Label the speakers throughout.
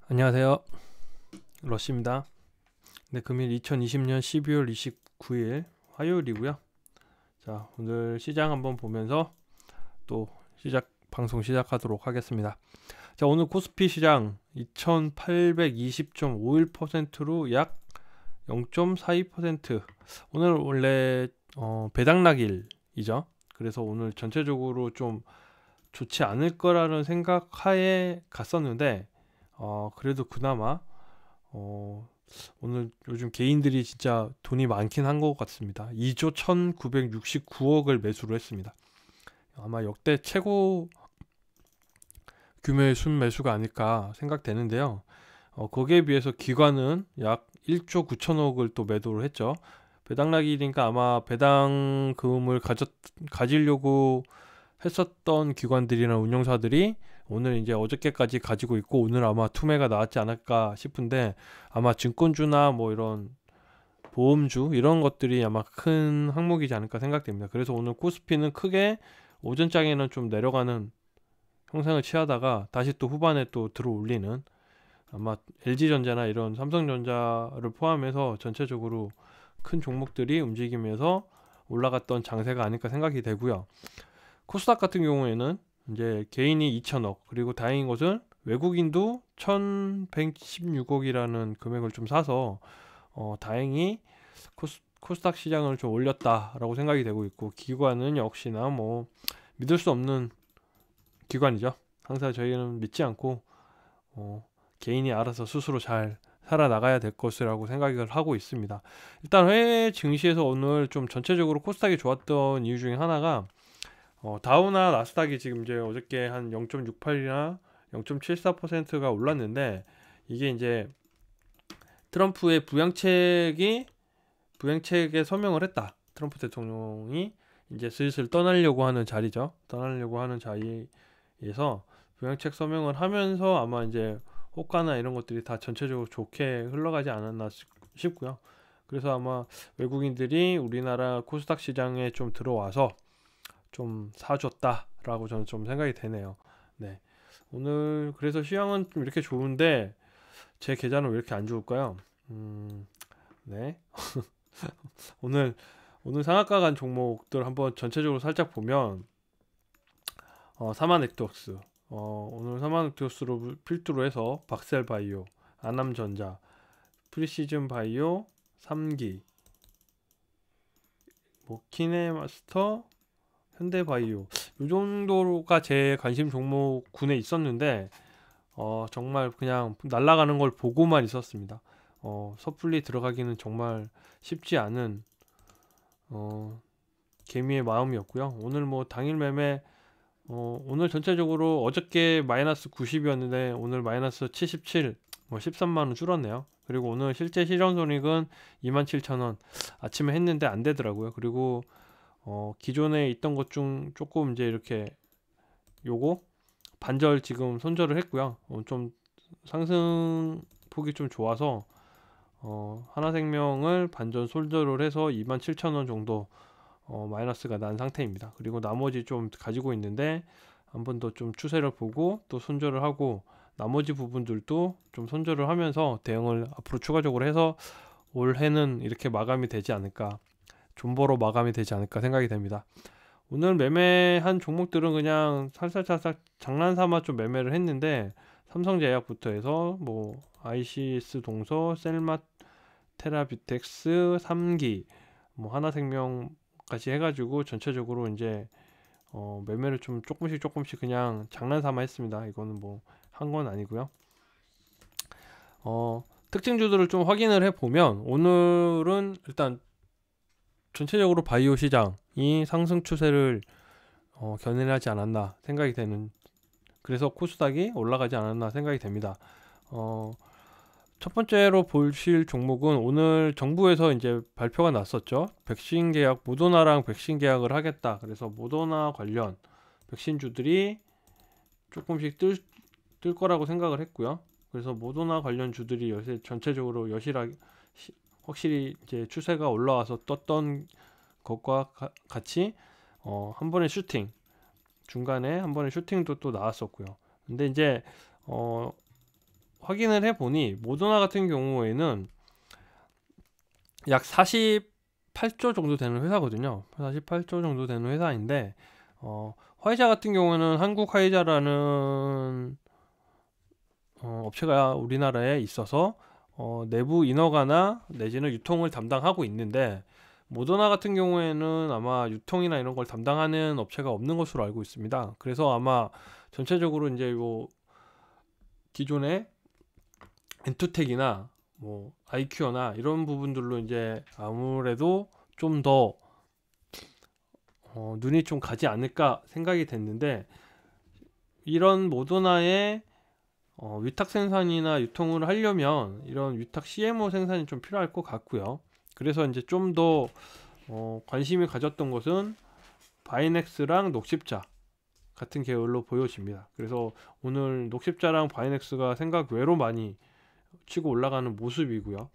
Speaker 1: 안녕하세요. 러시입니다. 네, 금일 2020년 12월 29일 화요일이고요. 자, 오늘 시장 한번 보면서 또 방송 시작하도록 하겠습니다. 자, 오늘 코스피 시장 2820.51%로 약 0.42%. 오늘 원래 배당락일이죠. 그래서 오늘 전체적으로 좀 좋지 않을 거라는 생각하에 갔었는데 그래도 그나마 오늘 요즘 개인들이 진짜 돈이 많긴 한 것 같습니다. 2조 1969억을 매수를 했습니다. 아마 역대 최고 규모의 순매수가 아닐까 생각되는데요. 거기에 비해서 기관은 약 1조 9천억을 또 매도를 했죠. 배당락이니까 아마 배당금을 가지려고 했었던 기관들이나 운용사들이 오늘 이제 어저께까지 가지고 있고 오늘 아마 투매가 나왔지 않을까 싶은데, 아마 증권주나 뭐 이런 보험주 이런 것들이 아마 큰 항목이지 않을까 생각됩니다. 그래서 오늘 코스피는 크게 오전장에는 좀 내려가는 형상을 취하다가 다시 또 후반에 또 들어 올리는, 아마 LG전자나 이런 삼성전자를 포함해서 전체적으로 큰 종목들이 움직이면서 올라갔던 장세가 아닐까 생각이 되고요. 코스닥 같은 경우에는 이제 개인이 2천억, 그리고 다행인 것은 외국인도 1116억이라는 금액을 좀 사서 다행히 코스닥 시장을 좀 올렸다라고 생각이 되고 있고, 기관은 역시나 뭐 믿을 수 없는 기관이죠. 항상 저희는 믿지 않고 개인이 알아서 스스로 잘 살아나가야 될 것이라고 생각을 하고 있습니다. 일단 해외 증시에서 오늘 좀 전체적으로 코스닥이 좋았던 이유 중에 하나가 다우나 나스닥이 지금 이제 어저께 한 0.68이나 0.74%가 올랐는데, 이게 이제 트럼프의 부양책에 서명을 했다. 트럼프 대통령이 이제 슬슬 떠나려고 하는 자리죠. 떠나려고 하는 자리에서 부양책 서명을 하면서 아마 이제 호가나 이런 것들이 다 전체적으로 좋게 흘러가지 않았나 싶고요. 그래서 아마 외국인들이 우리나라 코스닥 시장에 좀 들어와서 좀 사줬다라고 저는 좀 생각이 되네요. 네. 오늘 그래서 시황은 좀 이렇게 좋은데 제 계좌는 왜 이렇게 안 좋을까요? 네. 오늘 상한가 간 종목들 한번 전체적으로 살짝 보면 사마넥트웍스, 오늘 사마넥트웍스로 필두로 해서 박셀바이오, 아남전자, 프리시즌바이오, 3기, 뭐 키네마스터, 현대바이오, 이 정도가 제 관심 종목군에 있었는데 정말 그냥 날아가는 걸 보고만 있었습니다. 섣불리 들어가기는 정말 쉽지 않은 개미의 마음이었고요. 오늘 뭐 당일 매매 오늘 전체적으로 어저께 마이너스 90이었는데 오늘 마이너스 77, 뭐 13만원 줄었네요. 그리고 오늘 실제 실현손익은 27,000원 아침에 했는데 안 되더라고요. 그리고 기존에 있던 것 중 조금 이제 이렇게 요거 반절 지금 손절을 했고요. 좀 상승폭이 좀 좋아서 하나생명을 반전 손절을 해서 27,000원 정도 마이너스가 난 상태입니다. 그리고 나머지 좀 가지고 있는데 한 번 더 좀 추세를 보고 또 손절을 하고, 나머지 부분들도 좀 손절을 하면서 대응을 앞으로 추가적으로 해서 올해는 이렇게 마감이 되지 않을까, 존버로 마감이 되지 않을까 생각이 됩니다. 오늘 매매한 종목들은 그냥 살살살살 장난삼아 좀 매매를 했는데, 삼성제약부터 해서 뭐 ICS 동서, 셀마 테라뷰텍스, 3기, 뭐 하나생명까지 해가지고 전체적으로 이제 매매를 좀 조금씩 그냥 장난삼아 했습니다. 이거는 뭐 한 건 아니고요. 특징주들을 좀 확인을 해보면 오늘은 일단 전체적으로 바이오 시장이 상승 추세를 견인하지 않았나 생각이 되는, 그래서 코스닥이 올라가지 않았나 생각이 됩니다. 첫 번째로 보실 종목은 오늘 정부에서 이제 발표가 났었죠. 백신 계약, 모더나랑 백신 계약을 하겠다. 그래서 모더나 관련 백신주들이 조금씩 뜰 거라고 생각을 했고요. 그래서 모더나 관련 주들이 요새 전체적으로 여실하게 확실히 이제 추세가 올라와서 떴던 것과 같이 한 번의 슈팅, 중간에 한 번의 슈팅도 또 나왔었고요. 근데 이제 확인을 해보니 모더나 같은 경우에는 약 48조 정도 되는 회사거든요. 48조 정도 되는 회사인데 화이자 같은 경우는 한국 화이자라는 업체가 우리나라에 있어서 내부 인허가나 내지는 유통을 담당하고 있는데, 모더나 같은 경우에는 아마 유통이나 이런 걸 담당하는 업체가 없는 것으로 알고 있습니다. 그래서 아마 전체적으로 이제 요 기존의 엔투텍이나 뭐 아이큐어나 이런 부분들로 이제 아무래도 좀 더 눈이 좀 가지 않을까 생각이 됐는데, 이런 모더나의 위탁 생산이나 유통을 하려면 이런 위탁 CMO 생산이 좀 필요할 것 같고요. 그래서 이제 좀 더 관심이 가졌던 것은 바이넥스랑 녹십자 같은 계열로 보여집니다. 그래서 오늘 녹십자랑 바이넥스가 생각 외로 많이 치고 올라가는 모습이고요.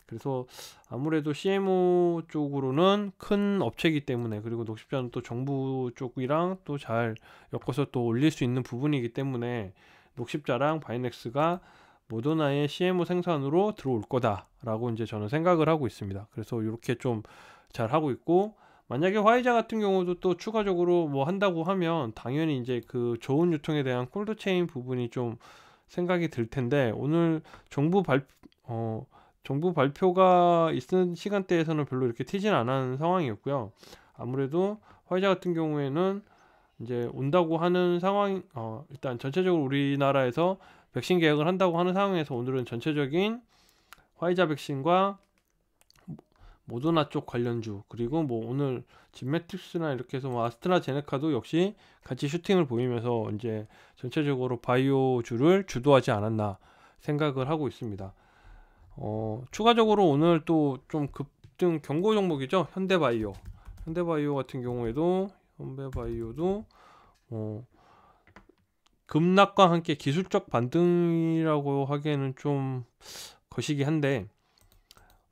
Speaker 1: 그래서 아무래도 CMO 쪽으로는 큰 업체이기 때문에, 그리고 녹십자는 또 정부 쪽이랑 또 잘 엮어서 또 올릴 수 있는 부분이기 때문에 녹십자랑 바이넥스가 모더나의 CMO 생산으로 들어올 거다라고 이제 저는 생각을 하고 있습니다. 그래서 이렇게 좀 잘 하고 있고, 만약에 화이자 같은 경우도 또 추가적으로 뭐 한다고 하면 당연히 이제 그 좋은 유통에 대한 콜드체인 부분이 좀 생각이 들 텐데, 오늘 정부 발표가 있는 시간대에서는 별로 이렇게 튀진 않은 상황이었고요. 아무래도 화이자 같은 경우에는 이제 온다고 하는 상황, 일단 전체적으로 우리나라에서 백신 계약을 한다고 하는 상황에서 오늘은 전체적인 화이자 백신과 모더나 쪽 관련주, 그리고 뭐 오늘 진메틱스나 이렇게 해서 뭐 아스트라제네카도 역시 같이 슈팅을 보이면서 이제 전체적으로 바이오주를 주도하지 않았나 생각을 하고 있습니다. 추가적으로 오늘 또 좀 급등 경고 종목이죠. 현대바이오. 현대바이오 같은 경우에도 현대바이오도 급락과 함께 기술적 반등이라고 하기에는 좀 거시기 한데,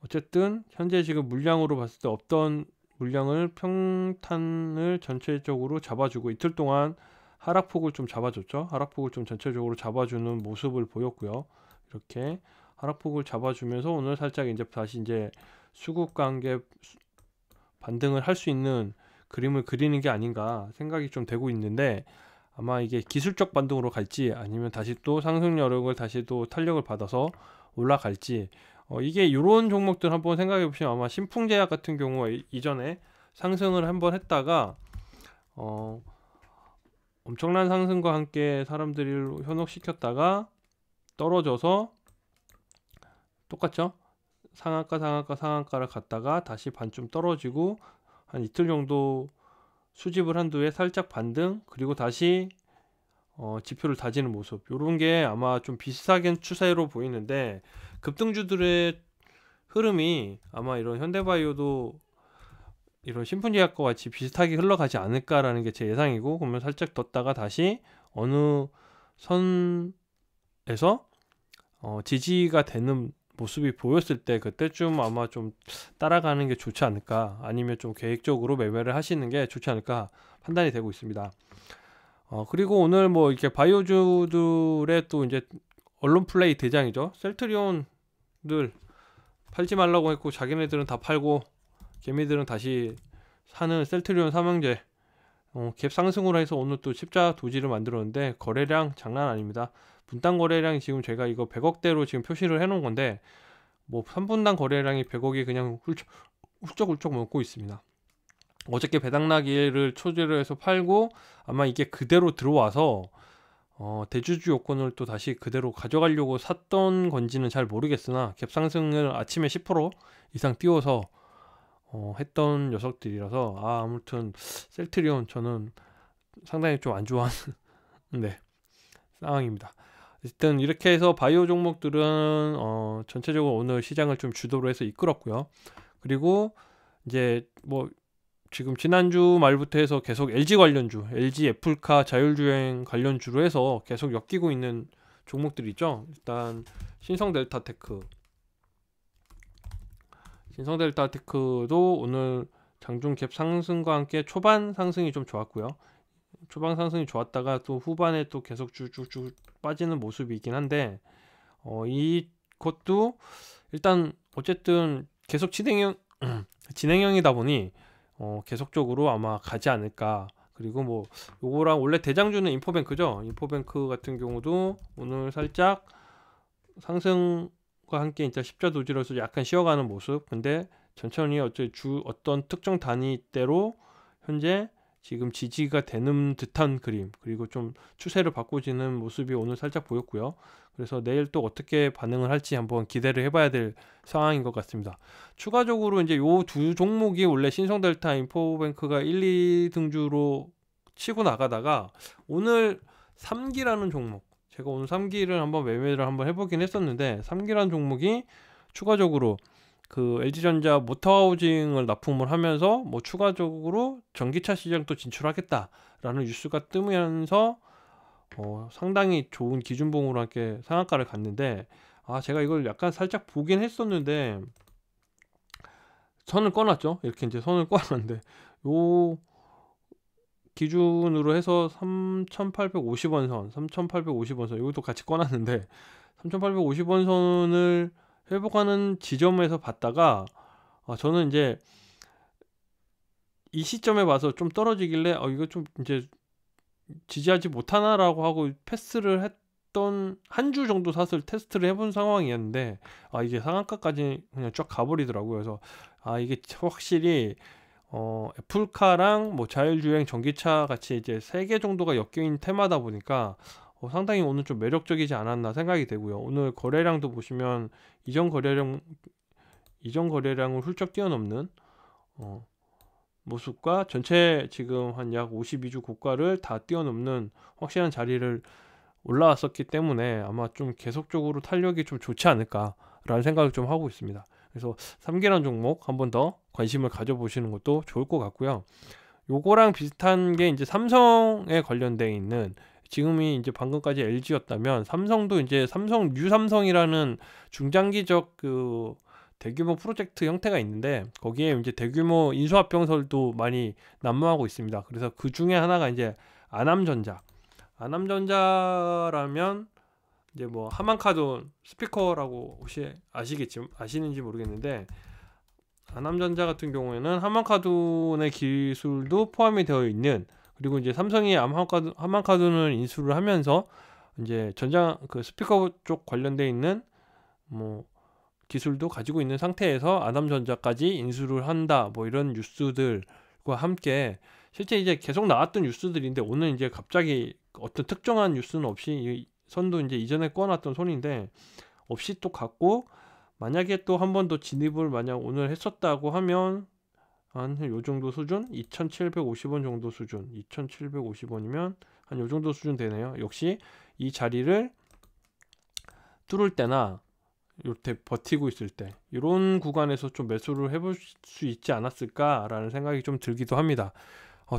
Speaker 1: 어쨌든 현재 지금 물량으로 봤을 때 없던 물량을 평탄을 전체적으로 잡아주고, 이틀 동안 하락폭을 좀 잡아줬죠. 하락폭을 좀 전체적으로 잡아주는 모습을 보였고요. 이렇게 하락폭을 잡아주면서 오늘 살짝 이제 다시 이제 수급 관계 반등을 할 수 있는 그림을 그리는 게 아닌가 생각이 좀 되고 있는데, 아마 이게 기술적 반등으로 갈지 아니면 다시 또 상승 여력을 다시 또 탄력을 받아서 올라갈지, 이게 이런 종목들 한번 생각해 보시면, 아마 신풍제약 같은 경우가 이전에 상승을 한번 했다가 엄청난 상승과 함께 사람들을 현혹시켰다가 떨어져서 똑같죠? 상한가를 갔다가 다시 반쯤 떨어지고 한 이틀 정도 수집을 한 뒤에 살짝 반등, 그리고 다시 지표를 다지는 모습, 요런 게 아마 좀 비슷하게 추세로 보이는데, 급등주들의 흐름이 아마 이런 현대바이오도 이런 신풍제약과 같이 비슷하게 흘러가지 않을까라는 게 제 예상이고, 그러면 살짝 뒀다가 다시 어느 선에서 지지가 되는 모습이 보였을 때, 그때쯤 아마 좀 따라가는 게 좋지 않을까, 아니면 좀 계획적으로 매매를 하시는 게 좋지 않을까 판단이 되고 있습니다. 그리고 오늘 뭐 이렇게 바이오주들의 또 이제 언론 플레이 대장이죠. 셀트리온들 팔지 말라고 했고 자기네들은 다 팔고 개미들은 다시 사는 셀트리온 삼형제, 갭 상승으로 해서 오늘 또 십자 도지를 만들었는데, 거래량 장난 아닙니다. 분당 거래량이 지금 제가 이거 100억대로 지금 표시를 해놓은 건데, 뭐 3분당 거래량이 100억이 그냥 훌쩍훌쩍 먹고 있습니다. 어저께 배당나기를 초대로 해서 팔고 아마 이게 그대로 들어와서 대주주 요건을 또 다시 그대로 가져가려고 샀던 건지는 잘 모르겠으나, 갭 상승을 아침에 10% 이상 띄워서 했던 녀석들이라서, 아무튼 셀트리온 저는 상당히 좀 안 좋아하는 네, 상황입니다. 일단 이렇게 해서 바이오 종목들은 전체적으로 오늘 시장을 좀 주도로 해서 이끌었고요. 그리고 이제 뭐 지금 지난주 말부터 해서 계속 LG 관련주, LG 애플카 자율주행 관련주로 해서 계속 엮이고 있는 종목들이 있죠. 일단 신성델타테크도 오늘 장중 갭 상승과 함께 초반 상승이 좀 좋았고요. 초반 상승이 좋았다가 또 후반에 또 계속 쭉쭉쭉 빠지는 모습이 있긴 한데, 이것도 일단 어쨌든 계속 진행형이다 보니 계속적으로 아마 가지 않을까. 그리고 뭐 요거랑 원래 대장주는 인포뱅크죠. 인포뱅크 같은 경우도 오늘 살짝 상승과 함께 일단 십자 도지로서 약간 쉬어가는 모습. 근데 천천히 어떤 특정 단위대로 현재 지금 지지가 되는 듯한 그림, 그리고 좀 추세를 바꿔지는 모습이 오늘 살짝 보였고요. 그래서 내일 또 어떻게 반응을 할지 한번 기대를 해봐야 될 상황인 것 같습니다. 추가적으로 이제 요 두 종목이 원래 신성델타, 인포뱅크가 1, 2등주로 치고 나가다가 오늘 3기라는 종목, 제가 오늘 3기를 한번 매매를 한번 해보긴 했었는데, 3기라는 종목이 추가적으로 그 LG전자 모터하우징을 납품을 하면서 뭐 추가적으로 전기차 시장 또 진출하겠다라는 뉴스가 뜨면서 상당히 좋은 기준봉으로 함께 상한가를 갔는데, 제가 이걸 약간 살짝 보긴 했었는데 선을 꺼놨죠. 이렇게 이제 선을 꺼놨는데 요 기준으로 해서 3,850원 선, 3,850원 선 이것도 같이 꺼놨는데 3,850원 선을 회복하는 지점에서 봤다가 저는 이제 이 시점에 봐서 좀 떨어지길래 이거 좀 이제 지지하지 못하나라고 하고 패스를 했던 한 주 정도 사슬 테스트를 해본 상황이었는데 이게 상한가까지 그냥 쫙 가버리더라고요. 그래서 이게 확실히 애플카랑 뭐 자율주행 전기차 같이 이제 3개 정도가 엮여있는 테마다 보니까 상당히 오늘 좀 매력적이지 않았나 생각이 되고요. 오늘 거래량도 보시면 이전 거래량을 훌쩍 뛰어넘는 모습과 전체 지금 한 약 52주 고가를 다 뛰어넘는 확실한 자리를 올라왔었기 때문에 아마 좀 계속적으로 탄력이 좀 좋지 않을까라는 생각을 좀 하고 있습니다. 그래서 3기란 종목 한 번 더 관심을 가져보시는 것도 좋을 것 같고요. 요거랑 비슷한 게 이제 삼성에 관련되어 있는, 지금이 이제 방금까지 LG였다면 삼성도 이제 뉴삼성이라는 중장기적 그 대규모 프로젝트 형태가 있는데, 거기에 이제 대규모 인수합병설도 많이 난무하고 있습니다. 그래서 그 중에 하나가 이제 아남전자라면 이제 뭐 하만카돈 스피커라고 혹시 아시는지 모르겠는데, 아남전자 같은 경우에는 하만카돈의 기술도 포함이 되어 있는, 그리고 이제 삼성이 하만카돈을 인수를 하면서 이제 그 스피커 쪽 관련돼 있는 뭐 기술도 가지고 있는 상태에서 아남전자까지 인수를 한다, 뭐 이런 뉴스들과 함께 실제 이제 계속 나왔던 뉴스들인데, 오늘 이제 갑자기 어떤 특정한 뉴스는 없이 이 선도 이제 이전에 꺼놨던 손인데 없이 또 갔고, 만약에 또 한 번 더 진입을 만약 오늘 했었다고 하면 한 요 정도 수준, 2,750원 정도 수준, 2,750원이면 한 요 정도 수준 되네요. 역시 이 자리를 뚫을 때나 이렇게 버티고 있을 때 이런 구간에서 좀 매수를 해볼 수 있지 않았을까라는 생각이 좀 들기도 합니다.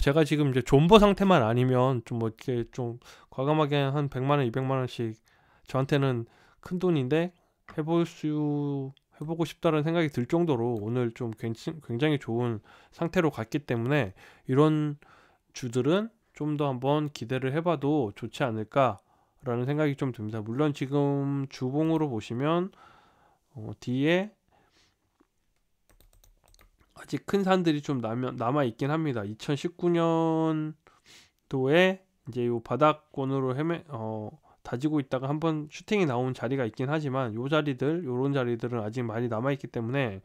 Speaker 1: 제가 지금 이제 존버 상태만 아니면 좀 뭐 이렇게 좀 과감하게 한 100만원, 200만원씩 저한테는 큰 돈인데 해보고 싶다는 생각이 들 정도로 오늘 좀 굉장히 좋은 상태로 갔기 때문에 이런 주들은 좀 더 한번 기대를 해봐도 좋지 않을까라는 생각이 좀 듭니다. 물론 지금 주봉으로 보시면 뒤에 아직 큰 산들이 좀 남아 있긴 합니다. 2019년도에 이제 요 바닥권으로 다지고 있다가 한번 슈팅이 나온 자리가 있긴 하지만 요런 자리들은 아직 많이 남아 있기 때문에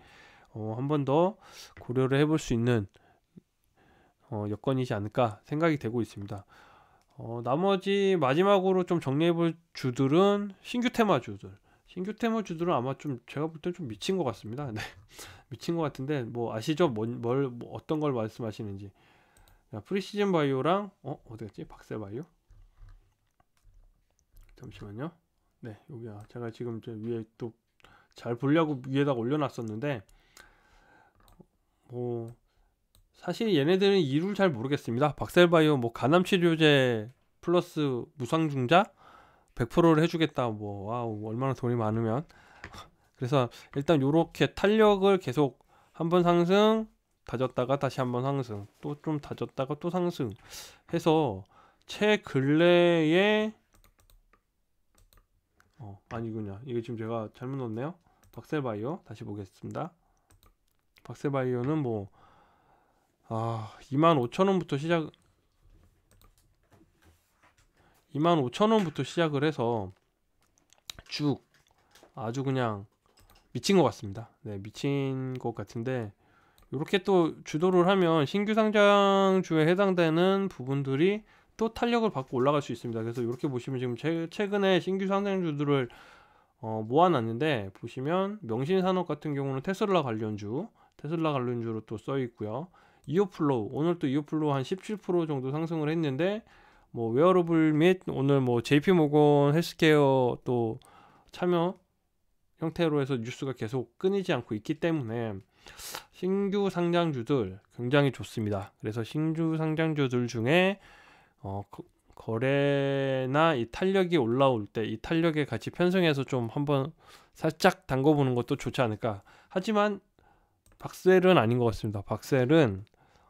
Speaker 1: 한 번 더 고려를 해볼 수 있는 여건이지 않을까 생각이 되고 있습니다. 나머지 마지막으로 좀 정리해볼 주들은 신규 테마주들은 아마 좀 제가 볼 때 좀 미친 것 같습니다. 네. 미친 것 같은데 뭐 아시죠? 뭐 어떤 걸 말씀하시는지. 프리시즌 바이오랑 어디갔지? 박셀바이오? 잠시만요. 네, 여기야. 제가 지금 저 위에 또 잘 보려고 위에다가 올려놨었는데 뭐 사실 얘네들은 이유를 잘 모르겠습니다. 박셀바이오 뭐 간암치료제 플러스 무상증자 100%를 해주겠다. 뭐 와우, 얼마나 돈이 많으면. 그래서 일단 요렇게 탄력을 계속 한번 상승, 다졌다가 다시 한번 상승, 또 좀 다졌다가 또 상승 해서 최근래에 아니군요. 이게 지금 제가 잘못 넣었네요. 박셀바이오 다시 보겠습니다. 박셀바이오는 뭐 25,000원부터 25,000원부터 시작을 해서 쭉 아주 그냥 미친 것 같습니다. 네, 미친 것 같은데 이렇게 또 주도를 하면 신규 상장주에 해당되는 부분들이 또 탄력을 받고 올라갈 수 있습니다. 그래서 이렇게 보시면 지금 최근에 신규 상장주들을 모아놨는데, 보시면 명신산업 같은 경우는 테슬라 관련주로 또 써 있고요. 이오플로우, 오늘 또 이오플로우 한 17% 정도 상승을 했는데, 뭐 웨어러블 및 오늘 뭐 JP모건 헬스케어 또 참여 형태로 해서 뉴스가 계속 끊이지 않고 있기 때문에 신규 상장주들 굉장히 좋습니다. 그래서 신규 상장주들 중에 거래나 이 탄력이 올라올 때 이 탄력에 같이 편성해서 좀 한번 살짝 담궈보는 것도 좋지 않을까. 하지만 박셀은 아닌 것 같습니다. 박셀은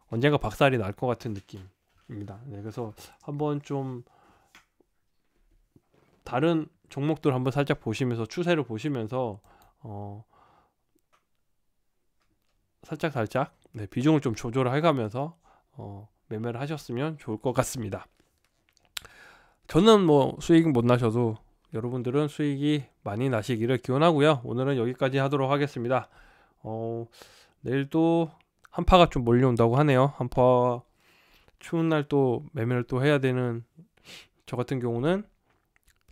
Speaker 1: 언젠가 박살이 날 것 같은 느낌입니다. 네, 그래서 한번 좀 다른 종목들 한번 살짝 보시면서 추세를 보시면서 살짝 네, 비중을 좀 조절을 해가면서 매매를 하셨으면 좋을 것 같습니다. 저는 뭐 수익 못 나셔도 여러분들은 수익이 많이 나시기를 기원하고요. 오늘은 여기까지 하도록 하겠습니다. 내일도 한파가 좀 몰려온다고 하네요. 한파 추운 날 또 매매를 또 해야 되는 저 같은 경우는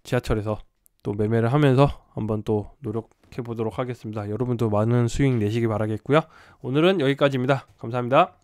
Speaker 1: 지하철에서 또 매매를 하면서 한번 또 노력해 보도록 하겠습니다. 여러분도 많은 수익 내시기 바라겠고요. 오늘은 여기까지입니다. 감사합니다.